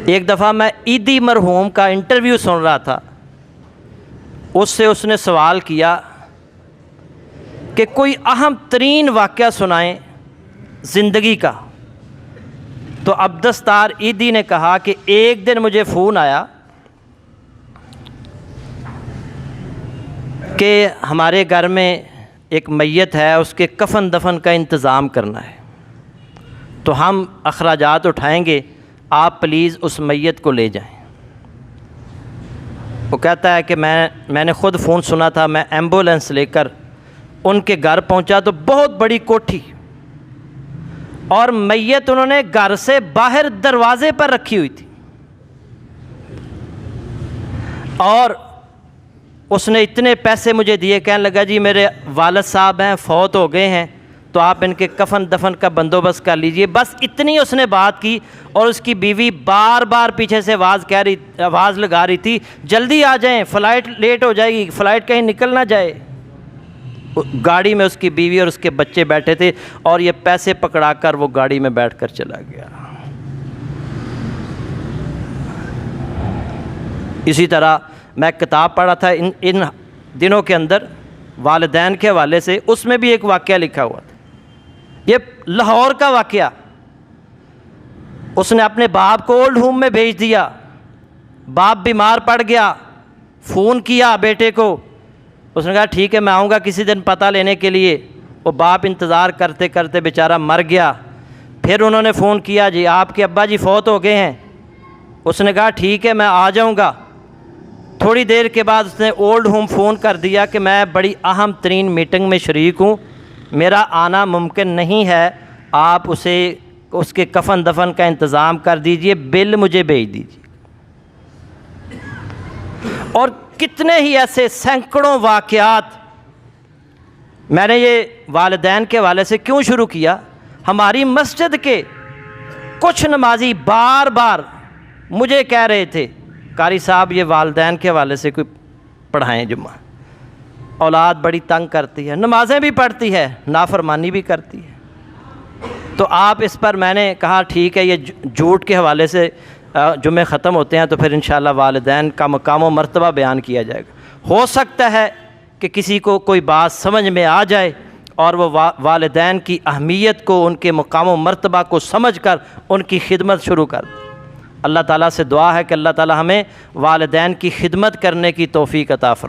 एक दफ़ा मैं ईदी मरहूम का इंटरव्यू सुन रहा था, उससे उसने सवाल किया कि कोई अहम तरीन वाक़या सुनाएं ज़िंदगी का। तो अब्दुस्तार ईदी ने कहा कि एक दिन मुझे फ़ोन आया कि हमारे घर में एक मैयत है, उसके कफन दफन का इंतज़ाम करना है, तो हम अखराजात उठाएंगे, आप प्लीज़ उस मैयत को ले जाएं। वो कहता है कि मैंने ख़ुद फ़ोन सुना था, मैं एम्बुलेंस लेकर उनके घर पहुंचा तो बहुत बड़ी कोठी, और मैयत उन्होंने घर से बाहर दरवाज़े पर रखी हुई थी, और उसने इतने पैसे मुझे दिए, कहने लगा जी मेरे वालिद साहब हैं, फ़ौत हो गए हैं, तो आप इनके कफन दफन का बंदोबस्त कर लीजिए। बस इतनी उसने बात की, और उसकी बीवी बार बार पीछे से आवाज़ लगा रही थी, जल्दी आ जाएं, फ़्लाइट लेट हो जाएगी, फ़्लाइट कहीं निकल ना जाए। गाड़ी में उसकी बीवी और उसके बच्चे बैठे थे, और ये पैसे पकड़ाकर वो गाड़ी में बैठकर चला गया। इसी तरह मैं किताब पढ़ा था इन दिनों के अंदर वालिदैन के हवाले से, उसमें भी एक वाक़या लिखा हुआ था, ये लाहौर का वाक़या। उसने अपने बाप को ओल्ड होम में भेज दिया, बाप बीमार पड़ गया, फ़ोन किया बेटे को, उसने कहा ठीक है मैं आऊँगा किसी दिन पता लेने के लिए। वो बाप इंतज़ार करते करते बेचारा मर गया। फिर उन्होंने फ़ोन किया, जी आपके अब्बा जी फ़ौत हो गए हैं। उसने कहा ठीक है मैं आ जाऊँगा। थोड़ी देर के बाद उसने ओल्ड होम फ़ोन कर दिया कि मैं बड़ी अहम तरीन मीटिंग में शरीक हूँ, मेरा आना मुमकिन नहीं है, आप उसके कफन दफन का इंतज़ाम कर दीजिए, बिल मुझे भेज दीजिए। और कितने ही ऐसे सैकड़ों वाक़यात। मैंने ये वालिदैन के हवाले से क्यों शुरू किया, हमारी मस्जिद के कुछ नमाजी बार बार मुझे कह रहे थे कारी साहब ये वालिदैन के हवाले से कोई पढ़ाएं जुम्मा। औलाद बड़ी तंग करती है, नमाज़ें भी पढ़ती है, नाफरमानी भी करती है। तो आप इस पर मैंने कहा ठीक है, ये झूठ के हवाले से जुम्मे ख़त्म होते हैं तो फिर इंशाअल्लाह वालिदैन का मकाम व मर्तबा बयान किया जाएगा। हो सकता है कि किसी को कोई बात समझ में आ जाए और वो वालिदैन की अहमियत को, उनके मकाम व मर्तबा को समझ कर उनकी खिदमत शुरू कर दे। अल्लाह ताला से दुआ है कि अल्लाह ताला हमें वालिदैन की खिदमत करने की तौफ़ीक़ अता फरमाए।